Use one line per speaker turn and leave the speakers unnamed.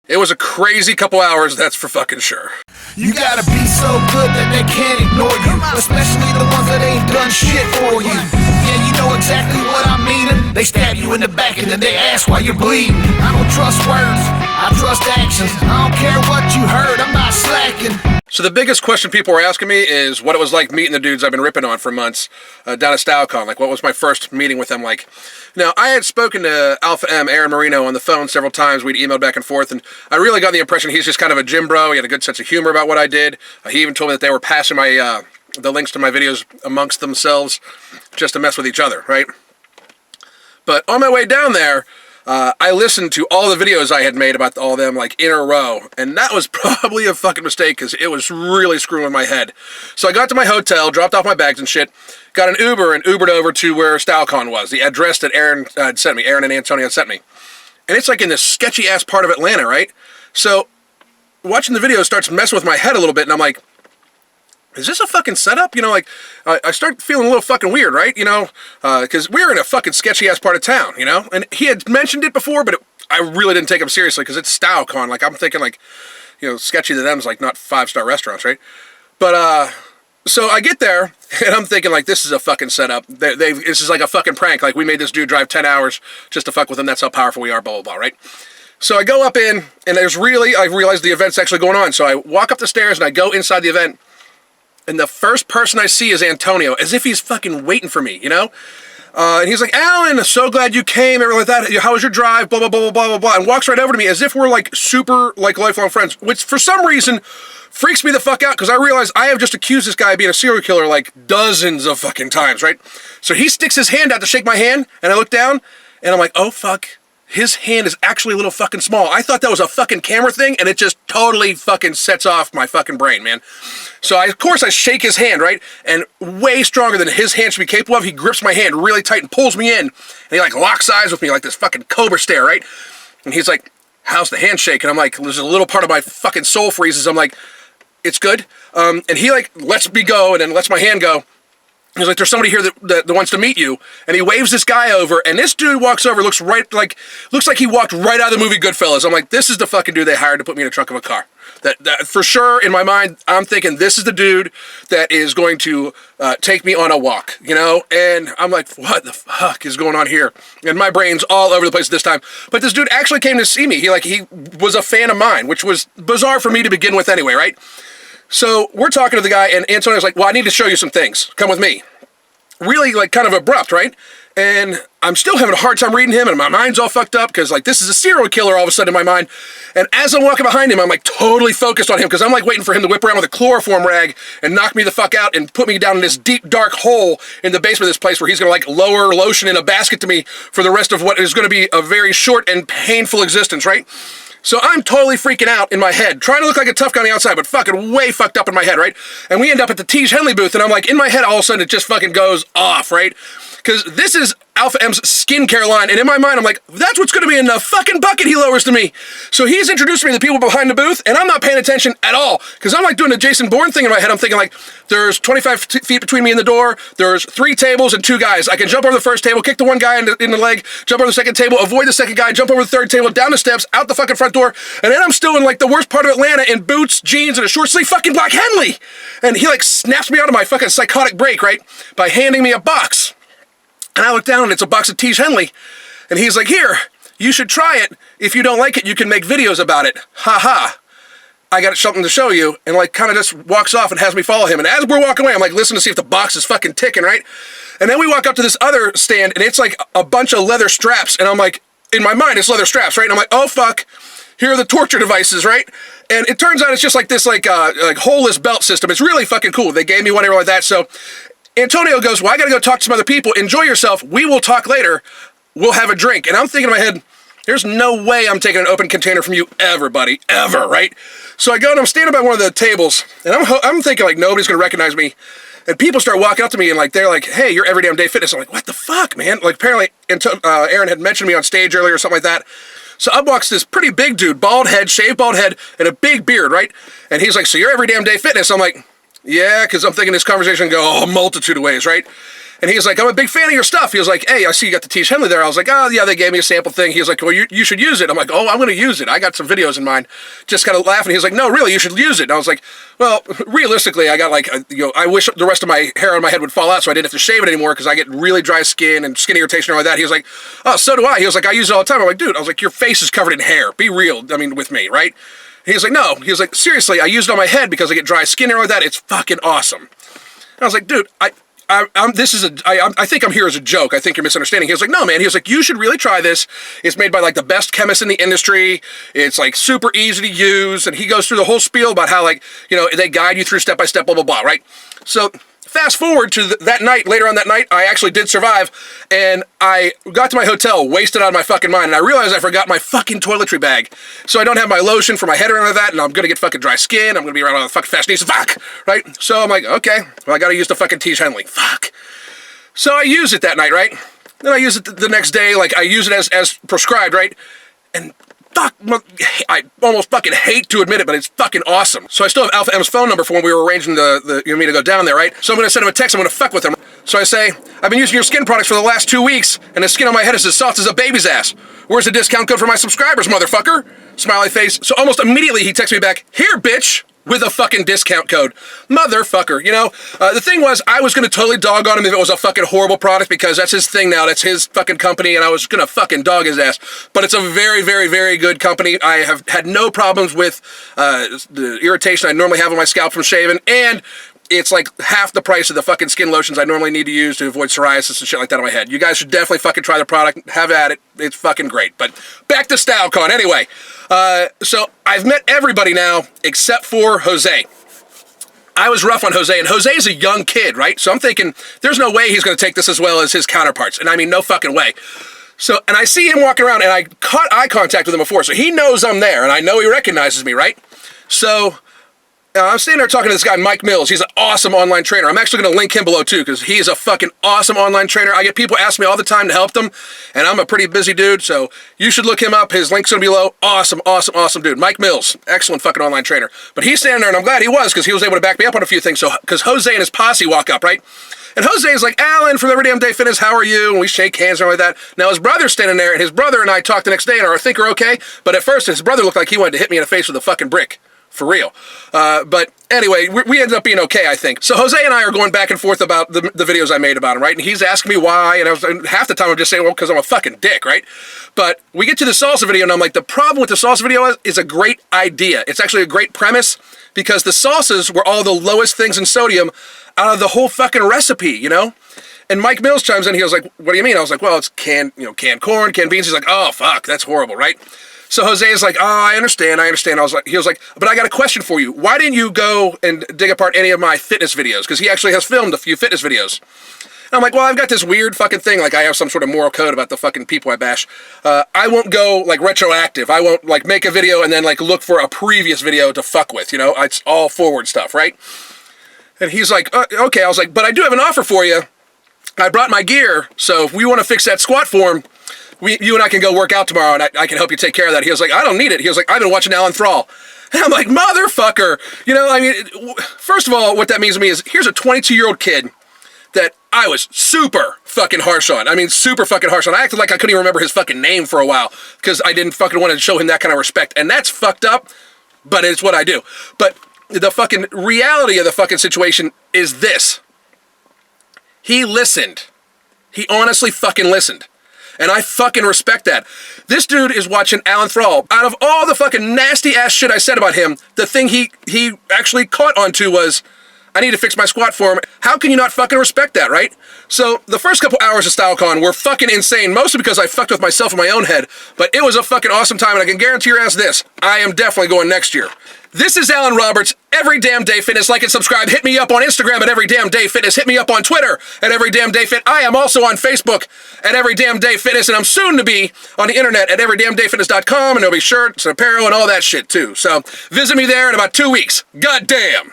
It was a crazy couple hours, that's for fucking sure.
You gotta be so good that they can't ignore you, especially the ones that ain't done shit for you. Yeah, you know exactly what I mean. They stab you in the back and then they ask why you're bleeding. I don't trust words, I trust actions. I don't care what you heard, I'm not slacking.
So the biggest question people were asking me is what it was like meeting the dudes I've been ripping on for months down at StyleCon. Like, what was my first meeting with them like? Now, I had spoken to Alpha M, Aaron Marino, on the phone several times. We'd emailed back and forth, and I really got the impression he's just kind of a gym bro. He had a good sense of humor about what I did. He even told me that they were passing my the links to my videos amongst themselves just to mess with each other, right? But on my way down there, I listened to all the videos I had made about all of them, like, in a row, and that was probably a fucking mistake, because it was really screwing with my head. So I got to my hotel, dropped off my bags and shit, got an Uber, and Ubered over to where StyleCon was, the address that Aaron had sent me, Aaron and Antonio had sent me. And it's like in this sketchy-ass part of Atlanta, right? So, watching the video starts messing with my head a little bit, and I'm like, is this a fucking setup? You know, like, I start feeling a little fucking weird, right? You know, because we're in a fucking sketchy-ass part of town, you know? And he had mentioned it before, but I really didn't take him seriously, because it's StyleCon. Like, I'm thinking, like, you know, sketchy to them is, like, not 5-star restaurants, right? But, so I get there, and I'm thinking, like, this is a fucking setup. This is like a fucking prank. Like, we made this dude drive 10 hours just to fuck with him. That's how powerful we are, blah, blah, blah, right? So I go up in, and I realized the event's actually going on. So I walk up the stairs, and I go inside the event, and the first person I see is Antonio, as if he's fucking waiting for me, you know? And he's like, Alan, so glad you came, everything like that. How was your drive? Blah, blah, blah, blah, blah, blah. And walks right over to me as if we're, like, super, like, lifelong friends, which for some reason freaks me the fuck out, because I realize I have just accused this guy of being a serial killer, like, dozens of fucking times, right? So he sticks his hand out to shake my hand, and I look down, and I'm like, oh, fuck. His hand is actually a little fucking small. I thought that was a fucking camera thing, and it just totally fucking sets off my fucking brain, man. So, of course, I shake his hand, right? And way stronger than his hand should be capable of, he grips my hand really tight and pulls me in. And he, like, locks eyes with me like this fucking cobra stare, right? And he's like, how's the handshake? And I'm like, there's a little part of my fucking soul freezes. I'm like, it's good. And he, like, lets me go and then lets my hand go. He's like, there's somebody here that wants to meet you. And he waves this guy over, and this dude walks over, looks like he walked right out of the movie Goodfellas. I'm like, this is the fucking dude they hired to put me in the trunk of a car. That for sure, in my mind, I'm thinking, this is the dude that is going to take me on a walk, you know? And I'm like, what the fuck is going on here? And my brain's all over the place at this time. But this dude actually came to see me. He was a fan of mine, which was bizarre for me to begin with anyway, right? So we're talking to the guy, and Antonio's like, well, I need to show you some things. Come with me. Really, like, kind of abrupt, right? And I'm still having a hard time reading him, and my mind's all fucked up, because, like, this is a serial killer all of a sudden in my mind. And as I'm walking behind him, I'm, like, totally focused on him, because I'm, like, waiting for him to whip around with a chloroform rag and knock me the fuck out and put me down in this deep, dark hole in the basement of this place where he's going to, like, lower lotion in a basket to me for the rest of what is going to be a very short and painful existence, right? So I'm totally freaking out in my head, trying to look like a tough guy on the outside, but fucking way fucked up in my head, right? And we end up at the T. Henley booth, and I'm like, in my head, all of a sudden, it just fucking goes off, right? Because this is Alpha M's skincare line, and in my mind, I'm like, that's what's going to be in the fucking bucket he lowers to me. So he's introducing me to the people behind the booth, and I'm not paying attention at all, because I'm like doing the Jason Bourne thing in my head. I'm thinking, like, there's 25 feet between me and the door, there's 3 tables and 2 guys. I can jump over the first table, kick the one guy in the leg, jump over the second table, avoid the second guy, jump over the third table, down the steps, out the fucking front door, and then I'm still in, like, the worst part of Atlanta in boots, jeans, and a short sleeve fucking black Henley. And he, like, snaps me out of my fucking psychotic break, right, by handing me a box. And I look down, and it's a box of T. Henley. And he's like, here, you should try it. If you don't like it, you can make videos about it. Ha ha. I got something to show you. And, like, kind of just walks off and has me follow him. And as we're walking away, I'm like, listen to see if the box is fucking ticking, right? And then we walk up to this other stand, and it's, like, a bunch of leather straps. And I'm like, in my mind, it's leather straps, right? And I'm like, oh, fuck. Here are the torture devices, right? And it turns out it's just, like, this, like holeless belt system. It's really fucking cool. They gave me one like that, so Antonio goes, well, I gotta go talk to some other people. Enjoy yourself. We will talk later. We'll have a drink. And I'm thinking in my head, there's no way I'm taking an open container from you ever, buddy. Ever, right? So I go and I'm standing by one of the tables, and I'm thinking, like, nobody's gonna recognize me. And people start walking up to me, and, like, they're like, hey, you're Every Damn Day Fitness. I'm like, what the fuck, man? Like, apparently Aaron had mentioned me on stage earlier or something like that. So up walks this pretty big dude, bald head, shaved bald head, and a big beard, right? And he's like, so you're Every Damn Day Fitness. I'm like, yeah, because I'm thinking this conversation can go a multitude of ways, right? And he was like, I'm a big fan of your stuff. He was like, hey, I see you got the T. Henley there. I was like, oh, yeah, they gave me a sample thing. He was like, well, you should use it. I'm like, oh, I'm going to use it. I got some videos in mind. Just kind of laughing. He was like, no, really, you should use it. And I was like, well, realistically, I got like, I wish the rest of my hair on my head would fall out so I didn't have to shave it anymore because I get really dry skin and skin irritation and all that. He was like, oh, so do I. He was like, I use it all the time. I'm like, dude, I was like, your face is covered in hair. Be real. I mean, with me, right? He was like, no. He was like, seriously, I use it on my head because I get dry skin and all that. It's fucking awesome. And I was like, dude, I think I'm here as a joke. I think you're misunderstanding. He was like, no, man. He was like, you should really try this. It's made by like the best chemists in the industry. It's like super easy to use. And he goes through the whole spiel about how like, they guide you through step by step, blah, blah, blah, right? So fast forward to that night, later on that night, I actually did survive. And I got to my hotel, wasted out of my fucking mind. And I realized I forgot my fucking toiletry bag. So I don't have my lotion for my head or anything like that. And I'm going to get fucking dry skin. I'm going to be around all the fucking Fashionistas. Fuck! Right? So I'm like, okay, well, I got to use the fucking T. Henley. Fuck. So I use it that night, right? Then I use it the next day. Like I use it as prescribed, right? And fuck, I almost fucking hate to admit it, but it's fucking awesome. So I still have Alpha M's phone number for when we were arranging me to go down there, right? So I'm going to send him a text. I'm going to fuck with him. So I say, I've been using your skin products for the last 2 weeks, and the skin on my head is as soft as a baby's ass. Where's the discount code for my subscribers, motherfucker? Smiley face. So almost immediately he texts me back, here, bitch, with a fucking discount code. Motherfucker, the thing was, I was going to totally dog on him if it was a fucking horrible product because that's his thing now. That's his fucking company, and I was going to fucking dog his ass. But it's a very, very, very good company. I have had no problems with the irritation I normally have on my scalp from shaving, and it's like half the price of the fucking skin lotions I normally need to use to avoid psoriasis and shit like that on my head. You guys should definitely fucking try the product. Have at it. It's fucking great. But back to StyleCon. Anyway, so I've met everybody now except for Jose. I was rough on Jose, and Jose is a young kid, right? So I'm thinking, there's no way he's going to take this as well as his counterparts. And I mean, no fucking way. So, and I see him walking around, and I caught eye contact with him before, so he knows I'm there, and I know he recognizes me, right? So I'm standing there talking to this guy, Mike Mills. He's an awesome online trainer. I'm actually going to link him below, too, because he's a fucking awesome online trainer. I get people asking me all the time to help them, and I'm a pretty busy dude, so you should look him up. His link's going to be below. Awesome, awesome, awesome dude. Mike Mills, excellent fucking online trainer. But he's standing there, and I'm glad he was, because he was able to back me up on a few things. So, because Jose and his posse walk up, right? And Jose is like, Alan from Every Damn Day Fitness, how are you? And we shake hands and all like that. Now, his brother's standing there, and his brother and I talked the next day, and I think we're okay. But at first, his brother looked like he wanted to hit me in the face with a fucking brick. For real. But anyway, we ended up being okay, I think. So Jose and I are going back and forth about the videos I made about him, right? And he's asking me why, and half the time I'm just saying, well, because I'm a fucking dick, right? But we get to the salsa video, and I'm like, the problem with the salsa video is a great idea. It's actually a great premise, because the salsas were all the lowest things in sodium out of the whole fucking recipe, And Mike Mills chimes in, he was like, what do you mean? I was like, well, it's canned corn, canned beans. He's like, oh, fuck, that's horrible, right? So Jose is like, oh, I understand. He was like, but I got a question for you. Why didn't you go and dig apart any of my fitness videos? Because he actually has filmed a few fitness videos. And I'm like, well, I've got this weird fucking thing. Like, I have some sort of moral code about the fucking people I bash. I won't go, like, retroactive. I won't, like, make a video and then, like, look for a previous video to fuck with, It's all forward stuff, right? And he's like, okay. I was like, but I do have an offer for you. I brought my gear, so if we want to fix that squat form, you and I can go work out tomorrow, and I can help you take care of that. He was like, I don't need it. He was like, I've been watching Alan Thrall. And I'm like, motherfucker. First of all, what that means to me is, here's a 22-year-old kid that I was super fucking harsh on. Super fucking harsh on. I acted like I couldn't even remember his fucking name for a while, because I didn't fucking want to show him that kind of respect. And that's fucked up, but it's what I do. But the fucking reality of the fucking situation is this. He listened. He honestly fucking listened. And I fucking respect that. This dude is watching Alan Thrall. Out of all the fucking nasty ass shit I said about him, the thing he actually caught onto was, I need to fix my squat form. How can you not fucking respect that, right? So the first couple hours of StyleCon were fucking insane, mostly because I fucked with myself in my own head. But it was a fucking awesome time, and I can guarantee your ass this, I am definitely going next year. This is Alan Roberts, Every Damn Day Fitness. Like and subscribe. Hit me up on Instagram at Every Damn Day Fitness. Hit me up on Twitter at Every Damn Day Fit. I am also on Facebook at Every Damn Day Fitness, and I'm soon to be on the internet at everydamndayfitness.com, and there'll be shirts and apparel and all that shit too. So visit me there in about 2 weeks. God damn.